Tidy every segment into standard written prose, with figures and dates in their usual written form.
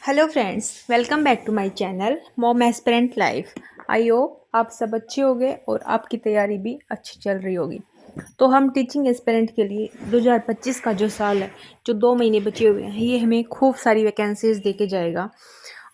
Hello friends, welcome back to my channel mom aspirant life. I hope आप सब अच्छे होंगे और आपकी तैयारी भी अच्छी चल रही होगी। तो हम टीचिंग एस्पिरेंट के लिए 2025 का जो साल है, जो 2 महीने बचे हुए हैं, ये हमें खूब सारी वैकेंसीज दे के जाएगा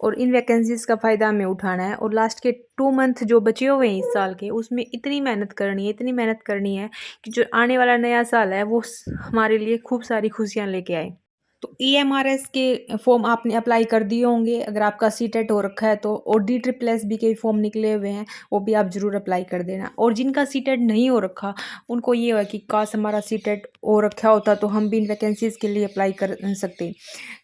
और इन वैकेंसीज का फ़ायदा हमें उठाना है। और लास्ट के 2 मंथ जो बचे हुए हैं इस साल के, उसमें इतनी मेहनत करनी है कि जो आने वाला नया साल है वो हमारे लिए खूब सारी खुशियाँ लेके आए। तो ईएमआरएस के फॉर्म आपने अप्लाई कर दिए होंगे। अगर आपका सीटेट हो रखा है तो, और डी ट्रिपल एस बी के फॉर्म निकले हुए हैं, वो भी आप ज़रूर अप्लाई कर देना। और जिनका सीटेट नहीं हो रखा, उनको ये हुआ कि काश हमारा सीटेट हो रखा होता तो हम भी इन वैकेंसीज़ के लिए अप्लाई कर सकते।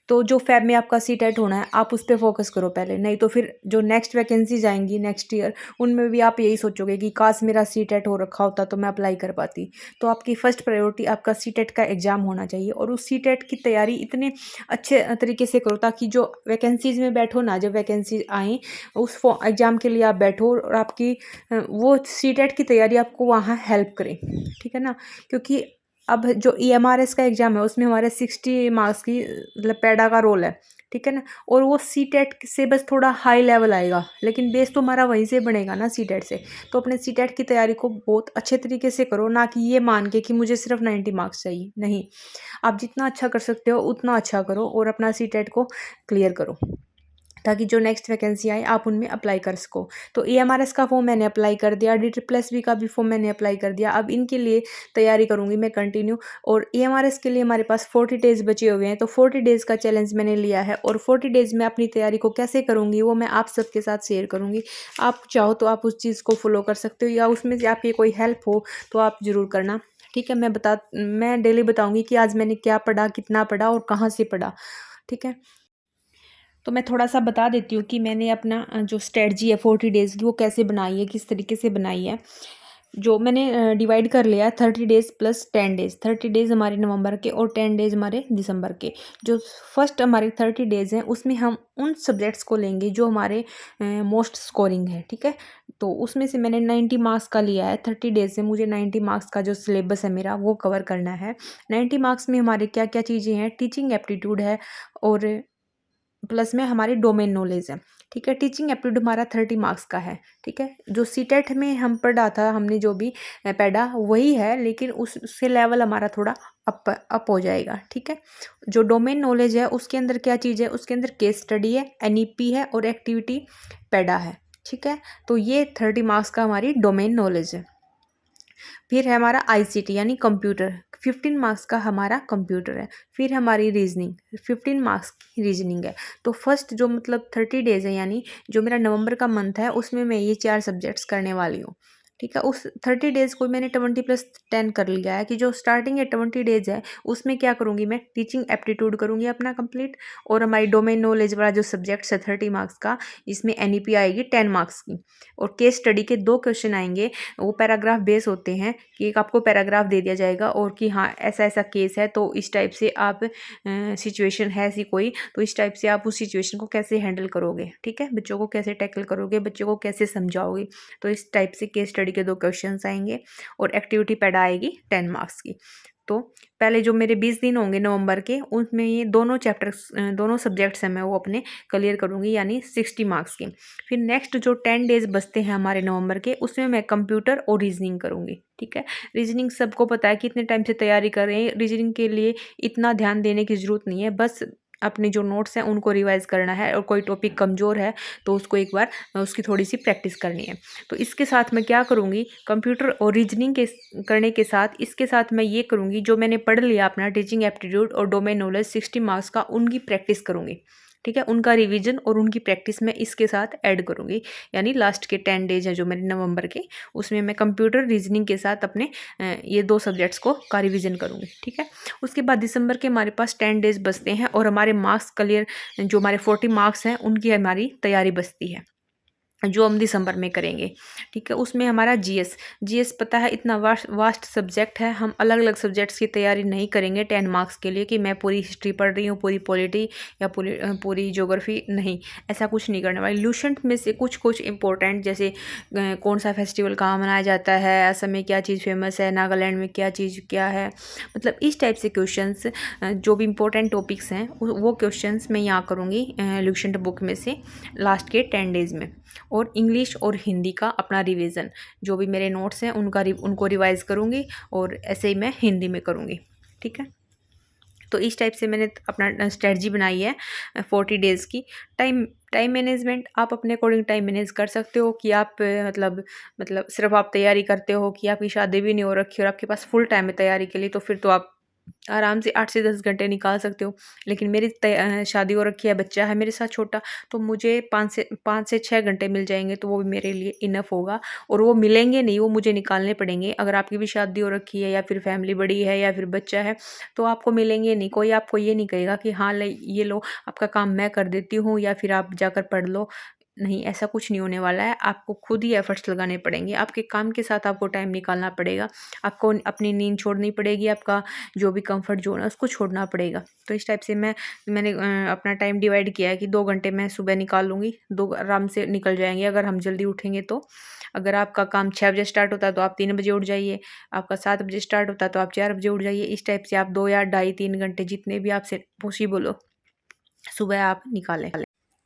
तो जो फ़ेब में आपका सीटेट होना है, आप उस पे फोकस करो पहले, नहीं तो फिर जो नेक्स्ट वैकेंसीज आएंगी नेक्स्ट ईयर, उनमें भी आप यही सोचोगे कि काश मेरा सीटेट हो रखा होता तो मैं अप्लाई कर पाती। तो आपकी फ़र्स्ट प्रायोरिटी आपका सीटेट का एग्ज़ाम होना चाहिए और उस सीटेट की तैयारी इतने अच्छे तरीके से करो ताकि जो वैकेंसीज़ में बैठो ना, जब वैकेंसी आएँ उस एग्ज़ाम के लिए आप बैठो और आपकी वो सीटेट की तैयारी आपको वहाँ हेल्प करे, ठीक है ना। क्योंकि अब जो ईएमआरएस का एग्ज़ाम है उसमें हमारे 60 मार्क्स की मतलब पैडा का रोल है, ठीक है ना। और वो सीटेट से बस थोड़ा हाई लेवल आएगा, लेकिन बेस तो हमारा वहीं से बनेगा ना सीटेट से। तो अपने सीटेट की तैयारी को बहुत अच्छे तरीके से करो, ना कि ये मान के कि मुझे सिर्फ 90 मार्क्स चाहिए। नहीं, आप जितना अच्छा कर सकते हो उतना अच्छा करो और अपना सीटेट को क्लियर करो ताकि जो नेक्स्ट वैकेंसी आए आप उनमें अप्लाई कर सको। तो ईएमआरएस का फॉर्म मैंने अप्लाई कर दिया, डी ट्रिपल एस बी का भी फॉर्म मैंने अप्लाई कर दिया। अब इनके लिए तैयारी करूँगी मैं कंटिन्यू। और ईएमआरएस के लिए हमारे पास 40 डेज़ बचे हुए हैं, तो 40 डेज़ का चैलेंज मैंने लिया है और 40 डेज़ में अपनी तैयारी को कैसे करूँगी वो मैं आप सबके साथ शेयर करूँगी। आप चाहो तो आप उस चीज़ को फॉलो कर सकते हो, या उसमें से आपकी कोई हेल्प हो तो आप ज़रूर करना, ठीक है। मैं डेली बताऊँगी कि आज मैंने क्या पढ़ा, कितना पढ़ा और कहाँ से पढ़ा, ठीक है। तो मैं थोड़ा-सा बता देती हूँ कि मैंने अपना जो स्ट्रैटेजी है 40 डेज़ की वो कैसे बनाई है, किस तरीके से बनाई है। जो मैंने डिवाइड कर लिया है 30 डेज़ प्लस 10 डेज़। 30 डेज़ हमारे नवंबर के और 10 डेज़ हमारे दिसंबर के। जो फर्स्ट हमारे 30 डेज़ हैं उसमें हम उन सब्जेक्ट्स को लेंगे जो हमारे मोस्ट स्कोरिंग है, ठीक है। तो उसमें से मैंने 90 मार्क्स का लिया है। 30 डेज़ से मुझे 90 मार्क्स का जो सिलेबस है मेरा वो कवर करना है। 90 मार्क्स में हमारे क्या-क्या चीज़ें हैं, टीचिंग एप्टीट्यूड है और प्लस में हमारी डोमेन नॉलेज है, ठीक है। टीचिंग एप्टीट्यूड हमारा 30 मार्क्स का है, ठीक है। जो सीटेट में हम पढ़ा था, हमने जो भी पढ़ा वही है, लेकिन उससे लेवल हमारा थोड़ा अप हो जाएगा, ठीक है। जो डोमेन नॉलेज है उसके अंदर क्या चीज़ है, उसके अंदर केस स्टडी है, एनईपी है और एक्टिविटी पैडा है, ठीक है। तो ये 30 मार्क्स का हमारी डोमेन नॉलेज है। फिर है हमारा आईसीटी यानी कंप्यूटर, 15 मार्क्स का हमारा कंप्यूटर है। फिर हमारी रीजनिंग, 15 मार्क्स की रीजनिंग है। तो फर्स्ट जो मतलब 30 डेज़ है, यानी जो मेरा नवंबर का मंथ है, उसमें मैं ये 4 सब्जेक्ट्स करने वाली हूँ, ठीक है। उस 30 डेज़ को मैंने 20+10 कर लिया है कि जो स्टार्टिंग है 20 डेज़ है उसमें क्या करूँगी मैं, टीचिंग एप्टीट्यूड करूँगी अपना कंप्लीट। और हमारी डोमेन नॉलेज वाला जो सब्जेक्ट्स है 30 मार्क्स का, इसमें एनईपी आएगी 10 मार्क्स की और केस स्टडी के 2 क्वेश्चन आएंगे। वो पैराग्राफ बेस होते हैं कि एक आपको पैराग्राफ दे दिया जाएगा और कि हाँ ऐसा ऐसा केस है, तो इस टाइप से आप सिचुएशन है ऐसी कोई, तो इस टाइप से आप उस सिचुएशन को कैसे हैंडल करोगे, ठीक है। बच्चों को कैसे टैकल करोगे, बच्चों को कैसे समझाओगे। तो इस टाइप से केस स्टडी के 2 क्वेश्चंस आएंगे और एक्टिविटी पैड आएगी 10 मार्क्स की। तो पहले जो मेरे 20 दिन होंगे नवंबर के, उसमें ये दोनों चैप्टर्स दोनों सब्जेक्ट्स हैं मैं वो अपने क्लियर करूँगी, यानी 60 मार्क्स के। फिर नेक्स्ट जो 10 डेज़ बचते हैं हमारे नवंबर के, उसमें मैं कंप्यूटर और रीजनिंग करूँगी, ठीक है। रीजनिंग सबको पता है कितने टाइम से तैयारी कर रहे हैं, रीजनिंग के लिए इतना ध्यान देने की ज़रूरत नहीं है, बस अपने जो नोट्स हैं उनको रिवाइज करना है और कोई टॉपिक कमज़ोर है तो उसको एक बार उसकी थोड़ी सी प्रैक्टिस करनी है। तो इसके साथ मैं क्या करूँगी, कंप्यूटर और रीजनिंग के करने के साथ इसके साथ मैं ये करूँगी, जो मैंने पढ़ लिया अपना टीचिंग एप्टीट्यूड और डोमेन नॉलेज 60 मार्क्स का, उनकी प्रैक्टिस करूँगी, ठीक है। उनका रिवीजन और उनकी प्रैक्टिस मैं इसके साथ ऐड करूँगी, यानी लास्ट के 10 डेज हैं जो मेरे नवंबर के, उसमें मैं कंप्यूटर रीजनिंग के साथ अपने ये 2 सब्जेक्ट्स का रिवीजन करूँगी, ठीक है। उसके बाद दिसंबर के हमारे पास 10 डेज बचते हैं और हमारे मार्क्स क्लियर, जो हमारे 40 मार्क्स हैं उनकी हमारी तैयारी बचती है। जो हम दिसंबर में करेंगे। ठीक है, उसमें हमारा जीएस, जीएस पता है इतना वास्ट वास्ट सब्जेक्ट है, हम अलग अलग सब्जेक्ट्स की तैयारी नहीं करेंगे 10 मार्क्स के लिए कि मैं पूरी हिस्ट्री पढ़ रही हूँ, पूरी पॉलिटी या पूरी ज्योग्राफी, नहीं, ऐसा कुछ नहीं करने वाले। ल्यूसेंट में से कुछ कुछ इंपॉर्टेंट, जैसे कौन सा फेस्टिवल कहाँ मनाया जाता है, असम में क्या चीज़ फेमस है, नागालैंड में क्या चीज़ क्या है, मतलब इस टाइप से क्वेश्चंस, जो भी इंपॉर्टेंट टॉपिक्स हैं वो क्वेश्चंस मैं यहाँ करूँगी ल्यूसेंट बुक में से लास्ट के 10 डेज़ में। और इंग्लिश और हिंदी का अपना रिवीजन, जो भी मेरे नोट्स हैं उनको रिवाइज़ करूँगी, और ऐसे ही मैं हिंदी में करूँगी। ठीक है, तो इस टाइप से मैंने अपना स्ट्रेटजी बनाई है 40 डेज़ की। टाइम टाइम मैनेजमेंट आप अपने अकॉर्डिंग टाइम मैनेज कर सकते हो कि आप मतलब सिर्फ आप तैयारी करते हो कि आपकी शादी भी नहीं हो रखी और आपके पास फुल टाइम है तैयारी के लिए, तो फिर तो आप आराम से 8 से 10 घंटे निकाल सकते हो। लेकिन मेरी शादी हो रखी है, बच्चा है मेरे साथ छोटा, तो मुझे 5 से 6 घंटे मिल जाएँगे, तो वो भी मेरे लिए इनफ होगा। और वो मिलेंगे नहीं, वो मुझे निकालने पड़ेंगे। अगर आपकी भी शादी हो रखी है या फिर फैमिली बड़ी है या फिर बच्चा है, तो आपको मिलेंगे नहीं। कोई आपको ये नहीं कहेगा कि हाँ, ले ये लो, आपका काम मैं कर देती हूँ या फिर आप जाकर पढ़ लो। नहीं, ऐसा कुछ नहीं होने वाला है। आपको खुद ही एफर्ट्स लगाने पड़ेंगे। आपके काम के साथ आपको टाइम निकालना पड़ेगा। आपको अपनी नींद छोड़नी पड़ेगी, आपका जो भी कंफर्ट ज़ोन है उसको छोड़ना पड़ेगा। तो इस टाइप से मैंने अपना टाइम डिवाइड किया है कि 2 घंटे मैं सुबह निकाल लूँगी, 2 आराम से निकल जाएँगे अगर हम जल्दी उठेंगे तो। अगर आपका काम 6 बजे स्टार्ट होता है तो आप 3 बजे उठ जाइए, आपका 7 बजे स्टार्ट होता है तो आप 4 बजे उठ जाइए। इस टाइप से आप 2 या ढाई 3 घंटे जितने भी आपसे पॉसिबल हो, सुबह आप निकालें।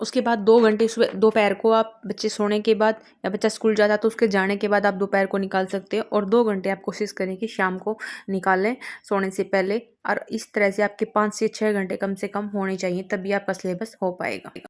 उसके बाद 2 घंटे सुबह दोपहर को आप बच्चे सोने के बाद या बच्चा स्कूल जाता है तो उसके जाने के बाद आप दोपहर को निकाल सकते हो, और 2 घंटे आप कोशिश करें कि शाम को निकालें सोने से पहले। और इस तरह से आपके 5 से 6 घंटे कम से कम होने चाहिए, तभी आपका सिलेबस हो पाएगा।